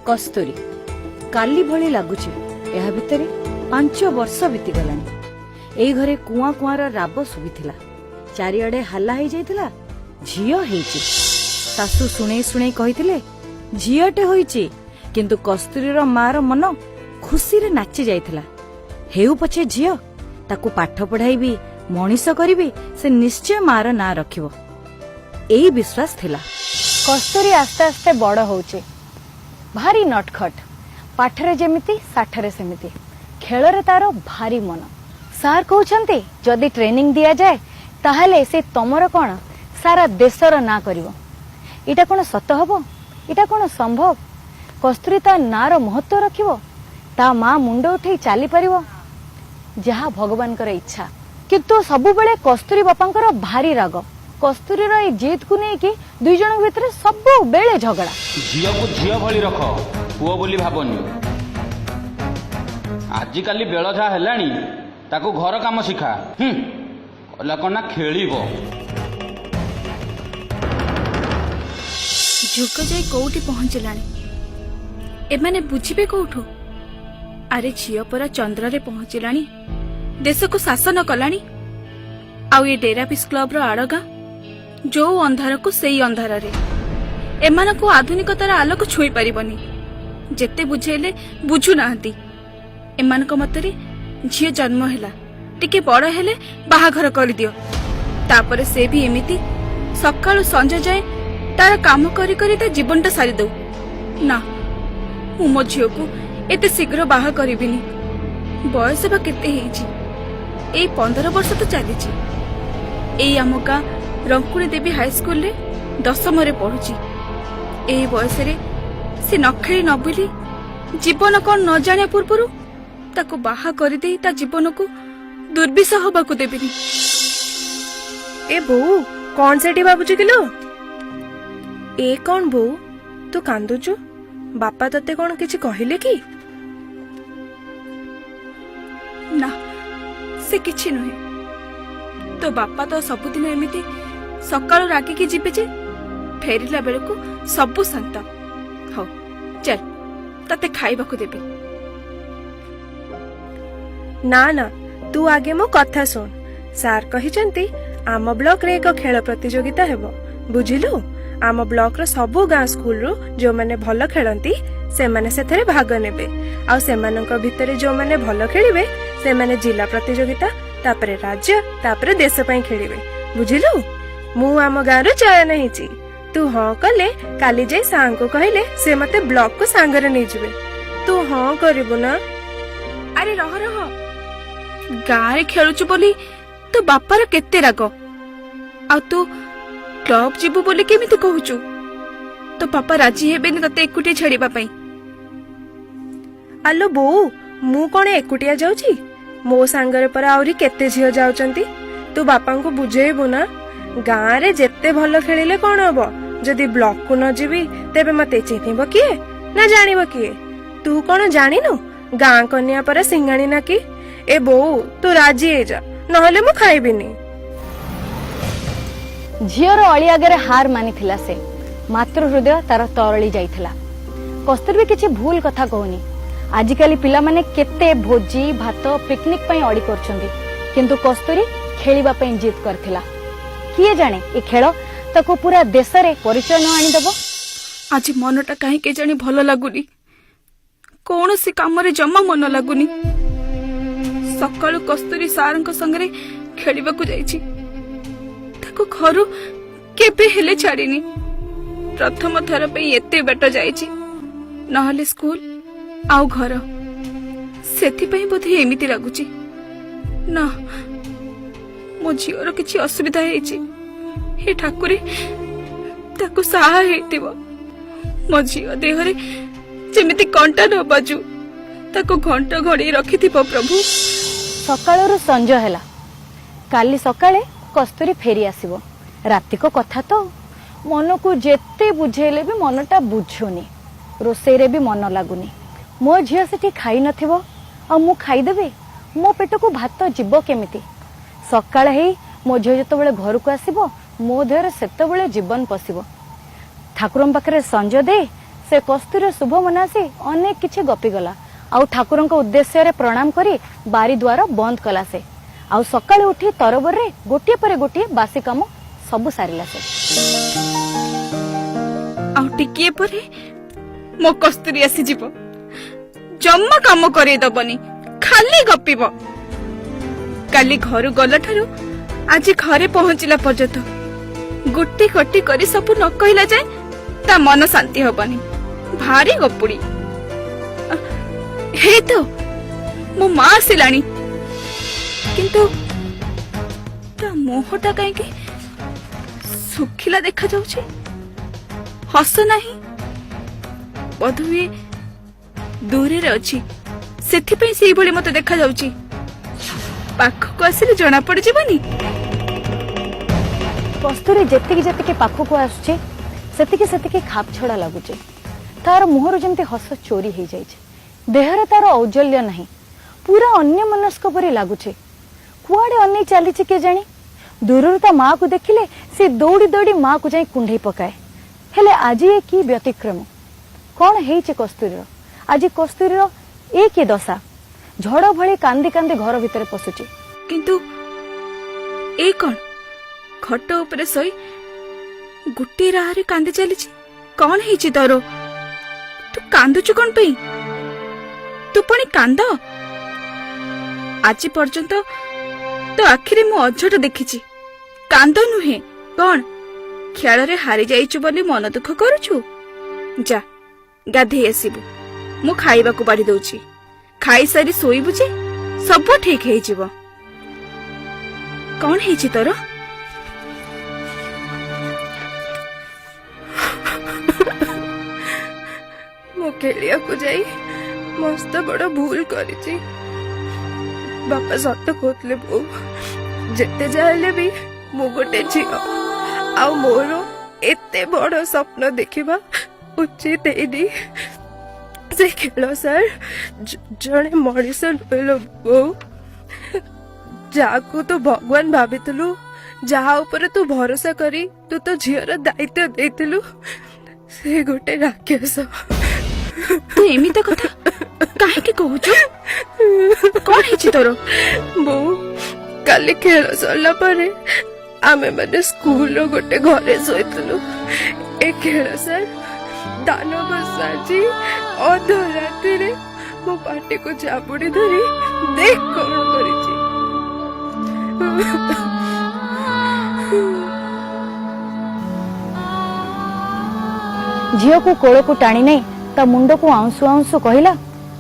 कस्तूरी काली भली लगुच यह भितर 5 वर्ष बीतीगलानी। एई घरे कुआ कुआर राब शुभिथिला, चारिआडे हल्ला हो जाइथिला झियो हेइची। सासू शुणे शुणे कहिथिले झियोटे होइची, किंतु कस्तूरीर मार मन खुशी रे नाची जाइथिला। हेउ पछे झियो ताकू पाठ पढ़ाइबी मनीष करिबी, से निश्चय मार ना रखिबो एई विश्वास थिला। कस्तूरी आस्ते आस्ते बड़ होउची, भारी नटखट, पाठरे जेमिति साठरे सेमिति, खेलरे तारो भारी मन। सार कहउछन्ते जदि ट्रेनिंग दिया जाए ताहले से तमर कोन सारा देशर ना करिवो। इटा कोन सत हबो? इटा कोन संभव? कस्तूरी ता नार महत्व रखिवो, ता मां मुंड उठै चाली परिवो, जहा भगवान कर इच्छा। किंतु सबु बेले कस्तूरी बापांकर भारी राग। कस्तूरी रो जीत को नहीं कि दुई जन भितर सबु बेले झगड़ा। झियो को झियो भली रख, पुओ बोली भाबनी। आजि काली बेଳ जा हेलानी, ताको घर काम शिखा। लकना खेलिबो। जुग जाई कोउठी पहुंचलानी, एमाने बुझिबे कोउठो? अरे झियो परा चंद्र रे पहुंचलानी, देश को शासन कलानी। आउ ये डेरा पीस क्लब रो आड़गा जो अंधार को सेई अंधार रे एमान को आधुनिकतार आलोक छुई परिबनी। जेते बुझेले बुझु नाहंती। एमान को मतरे झियो जन्म हैला, टिके बड़ हेले बाहाघर कर दियो, तापर से भी एमिति सकाळु संज जाए तार काम करी करी ता जीवनटा सारी दउ ना। मु मो झियो को एते शीघ्र बाहा करिबिनी। बयस बा केते हेची? एई 15 वर्ष तो चलीची। एई आम गाँ रंकुणी देवी हाई स्कूल रे 10th रे पढ़ुची। एई बयस रे से न खेली न बुली जीवन कौन न जानिया पूर्वरु ताको बाहा करि देई ता जीवन को दुर्विषह होबाकू देबिनी। ए बो कौन सेठी बाबूजी किलो? ए कौन बो तू कांदुचु? बापा तते कौन किछि कहिले की? ना से किछि नुहे। तो बापा तो सबुदिन एमिति सकाळु रागिकी जिबे जे फेरिला बेलको सबु शांत। हो चल तते खाइबाकू देबी। ना ना तू आगे मो कथा सुन। सार कहिचंती आम ब्लॉक रे एक खेल प्रतियोगिता हेबो, बुझिलु? आम ब्लॉक रो सबु गाँ स्कूल रो जो माने भलो खेलंती से माने सेथरे भाग नेबे। आ सेमानक भितरे जो माने भलो खेलिबे से माने जिला प्रतियोगिता, तापरे राज्य, तापरे देश पई खेलिबे, बुझिलु? मु आम गाँ रो चयन हेची। तू हां कले काली जे सांग को कहले से मते ब्लॉक को सांगरे नै जिवे। तू हां करिबु ना? अरे रह रह, गाँ रे खेलुछु बोली तो बापार केते राग। आ तू क्लब जीवु बोली केमिति कहूचु? तो पापा राजी हेबेनी तते एकुटी छाड़ीबा पई। आलो बो मु कोन एकुटिया जाउची? मो सांगरे पर आउरी केते झियो जाउचंती। तू बापा को बुझेइबु ना? गाँ रे जेते भलो खेलिले कोन हबो? जदि ब्लॉक को न जीवी तेबे मते चिन्हिबो किए ना जानिबो किए? तू कोन जानिनु गाँ कन्या पर सिंगाणी ना की? ए बो तू राजी हे जा, नहले मु खाइबिनी। झियोर अली आगे हार मानी थिला से मातृ हृदय तार तरली जाइथिला। कस्तूरी भी किछि भूल कथा कहूनी। आजिकाली पिला माने केते भोजी भात पिकनिक पई अड़ी करछंती, किंतु कस्तूरी खेलिबा पई जिद करथिला। किए जाने ए खेल ताको पूरा देश रे परिचय न आनी दबो। आज मनटा काहे के जानी भलो लागुनी, कोनोसी काम रे जम्मा मन लागुनी। सकाळु कस्तूरी सारंक संगरे खेलिबाकू जाईची, ताको घरु केबे हेले छाड़ीनी। प्रथम थर पे एते बेट जाईची, नहले स्कूल आउ घर, सेथि पई बोधे एमिति लागुची। ना मो झियोर किछि असुविधा हेची, हे ठाकुरी ताको साहा हेतिबो। मो झियो देहरे जेमिति कंटा न बाजू, ताको घंटा घड़ी रखिथिबो प्रभु। सकाळरु संज हैला, काली सकाळे कस्तूरी फेरी आसीबो। राति को कथा तो मन को जेते बुझेले भी मनटा बुझुनी, रोसई रे भी मन लागुनी। मो झियो सेठी खाई नथिबो आ मु खाई देबे, मो पेट को भात जीव केमिति? सकाळ हेई मो झियो जतबेले घर को आसीबो, मो देहरे सेतबेले जीवन पसिबो। ठाकुरम पाखरे संज दे से कस्तूरी शुभ मनासी अनेक किछि गपी गला आउ ठाकुरଙ୍କ उद्देश्य प्रणाम करी बारी द्वार बंद कला से आउ सकाळे उठी तरबर रे गोटिए पर गोटिए बासी काम सब सारिला से आउ टिकिए परे मो कस्तूरी आसी जीव जम्मा काम करे दबनी खाली गपिब काली घर गला ठारू आज घरे पहुंचला पर्यंत गोटी गोटी करी सब न कहला जाए ता मन शांति हबनी भारी गपुड़ी हे तो मो माँ आसिलानी किंतु ता मुहटा कहीं सुखिला देखा जाउछे हस नाही बधुए दूरे रे अछि सेथिपई सेही भली मते देखा जाउची पाखको आसिले जणा पड़ जीवनी कस्तूरी जेतिकी जेतिकी पाखको आसुचे सेतिकी सेतिकी खाप छड़ा लागुचे तार मुहर जेमती हस चोरी हो जाइछे देहरे तार औज्जल्य नहीं पूरा अन्य मनस्क परी लागुचे कुआडे अन्य चली के जानी दूरରୁ ता माँ को देखिले से दौड़ी दौड़ी माँ को जाई कुंढई पकाए हेले आज ये की व्यतिक्रम कौन हेइचे कस्तूरीर आज कस्तूरीर एक दशा झड़ भली कांदी कांदी घर भितर पशुचे किंतु ए कौन खट ऊपर सोई गुटी राहरे कांदी चलीची कौन हेइची तोरो तू कांदुचु कौन पे तू पुणी कांद आज पर्यंत तो आखिरी मु अझट देखिची कांद नुहे कौन खेल रे हारी जाइचु बोली मन दुख करूछु जा गाधे आसीबु मु खाइबा को बाड़ी दउची खाई सारी सोईबु जे सब ठीक हे जीव कौन हेची तोर मु खेलिया को जाई मस्त बड़ भूल करिछि बापा सत कहतले बो जेते जाले भी मु गोटे झियो आ मोर एते बड़ स्वप्न देखिबा उचित एडी से खेल सर जड़े मनीष नुहेलो बो जाकू तो भगवान भावितलु जहा ऊपर तू भरोसा करी तू तो झीर दायित्व देतिलु से गोटे राक्षस तू एमिता कथा काहे के कहूछु कौन हेची तोर बो काली खेल सरला परे आमे माने स्कूल रो गोटे घरे सोइतलु ए खेल सर दानव साजी अध राति रे मो पाटी को चापुड़ी धरी देख कौन करिछि झील को कोल को टाणी नहीं ता मुंड को आंसु आंसु कहला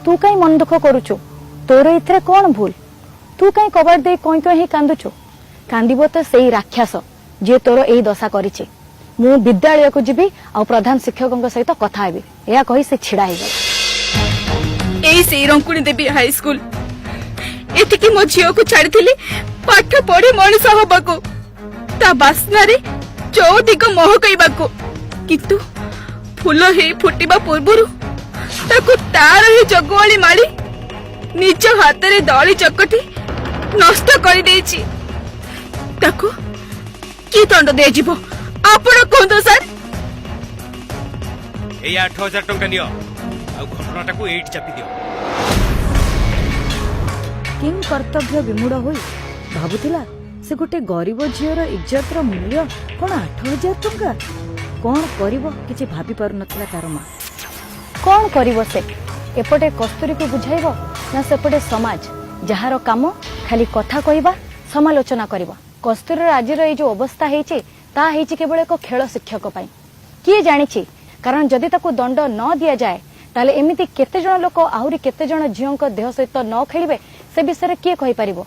तू कहीं मन दुख करुचु तोर इथरे कौन भूल तू कहीं कबाड़ दे कहीं कहीं कांदुचु कांदिबो तो सेई राक्षस जे तोर एई दशा करिछि मु विद्यालय को जीवी आ प्रधान शिक्षकों सहित कथा हेबी या कही से छिड़ा हे गला एई सेई रंकुणी देवी हाई स्कूल एटिकी मो झियो को छाड़िथिली पाठ पढ़ी मनीष हबाको ता बासना रे चौदिक महकइबाको किंतु फूल हे फुटिबा पूर्वरु ताको तार ही जगवाली माली निज हाथ रे दली चकटी नष्ट कर देछि ताको की दंड दे जीवो आपण कोंदो सर ए 8000 टंका नियो आ घटनाटा को एट चापी दियो किंग कर्तव्य विमूढ़ होई भाबुथिला से गोटे गरीब झीर इज्जतर मूल्य कौन 8000 टंका कौन करिवो किछि भाबी पारु नथला तार मां कौन करिवो से एपटे कस्तूरी को बुझाइबो ना सेपटे समाज जहार काम खाली कथा कहबा समालोचना करबा कस्तूरी आजिर ए जो अवस्था हेछि ता हेछि केवल एक खेल शिक्षक पई किए जानिछि कारण जदि ताको दंड न दिया जाए ताले एमिति केते जण लोक आहुरी केते जण झियोंक देह सहित न खेलिबे से विषय किए कहि परिबो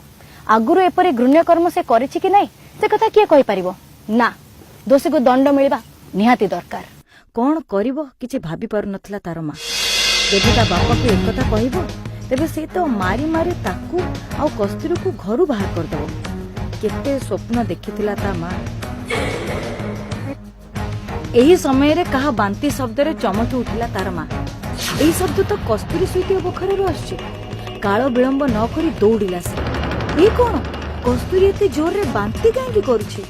आगुरु एपरि घृण्य कर्म से करिछि कि नहीं से कथा किए कहि परिबो ना दोषी को दंड मिलबा निहाती दरकार कौन करिवो किछि भाबी पारु नथला तार मां जदि ता बापा को एक कथा कहबो तेबे से तो मारी मारी ताकू आ कस्तूरी को घरु बाहर कर दबो केते स्वप्न देखिथिला ता मां एही समय रे कहा बांती शब्द रे चमक उठिला तार मां एही शब्द तो कस्तूरी स्वीटी बखरे आछे कालो विलंब न करी दौड़िला से ए कोन कस्तूरी एते जोर रे बांती काहे करूछि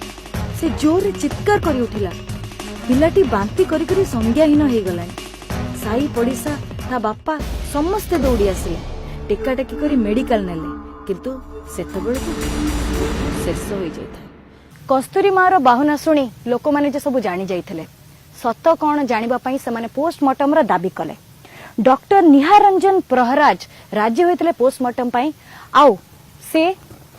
से जोर रे चित्कार करी उठिला पिलाटी बांती करी करी संज्ञाहीन हे गलानी साई पड़िशा ता बापा समस्ते दौड़ी आसिले टेकाटेकी करी मेडिकल नेले किंतु सेतेबेलकु शेष हो जाइथा। कस्तूरी मार बाहुना शुणी लोक मैंने जे सब जानी जाइथिले सत कौन जानिबा पई से माने पोस्टमार्टम रा दाबी कले। डॉक्टर निहार रंजन प्रहराज राजी होइथिले पोस्टमार्टम पई आउ से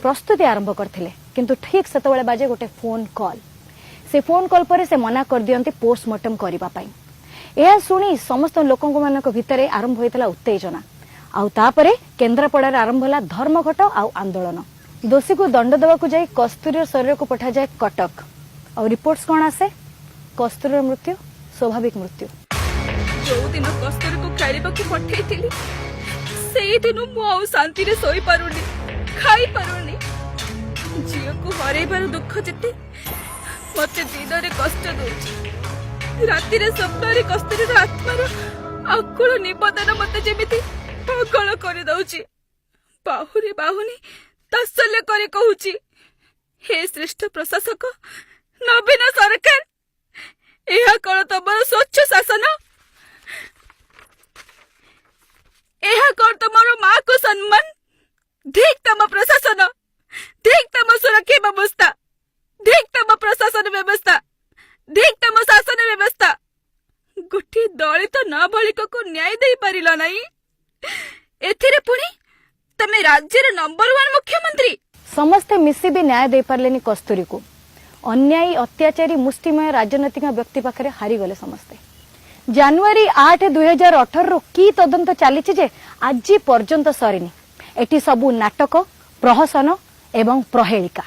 प्रस्तुति आरंभ करथिले किंतु ठीक सेतेबेले बाजे गोटे फोन कॉल। से फोन कॉल पर से मना कर दियंती पोस्टमार्टम करबा पई। यह शुणी समस्त लोकंक मानक भितरे आरंभ होइतला उत्तेजना आउ तापरे केन्द्रापड़ा आरंभ होला धर्मघट आउ आंदोलन। दोषी को दंड देवाकू जाई कस्तूरी शरीर को पठा जाए कटक और रिपोर्ट्स कौन आसे कस्तूरी मृत्यु स्वाभाविक मृत्यु। जो दिन कस्तूरी को खेलिबा को पठेइथिली सेई दिन मु आउ शांति रे सोई पारुनी खाई पारुनी। झियो को हरेबार दुख जेते मते दिन रे कष्ट दोछि राति रे स्वप्न रे कस्तूरी रो आत्मार आकुल निबदन मते जेमिति पागल कर दउछि। बाहुरी बाहुनी तासल्य करे कहूची हे श्रेष्ठ प्रशासक नवीन सरकार यह कौन तुम स्वच्छ शासन यह कौन तुम माँ को सम्मान ठीक तम प्रशासन ठीक तम सुरक्षा व्यवस्था ठीक तम प्रशासन व्यवस्था ठीक तम शासन व्यवस्था गोटे दलित नाबालिका को न्याय दे पारिल नहीं एथिरे पुणी तमे राज्यर नंबर 1 मुख्यमंत्री। समस्ते मिसी भी न्याय दे पारलेनी कस्तूरी को। अन्यायी अत्याचारी मुष्टिमय राजनैतिक व्यक्ति पाखरे हारी गले समस्ते। जनवरी 8 2018 रो की तदंत चली जे आज पर्यंत सरीनी। एटी सबु नाटक प्रहसन एवं प्रहेलिका।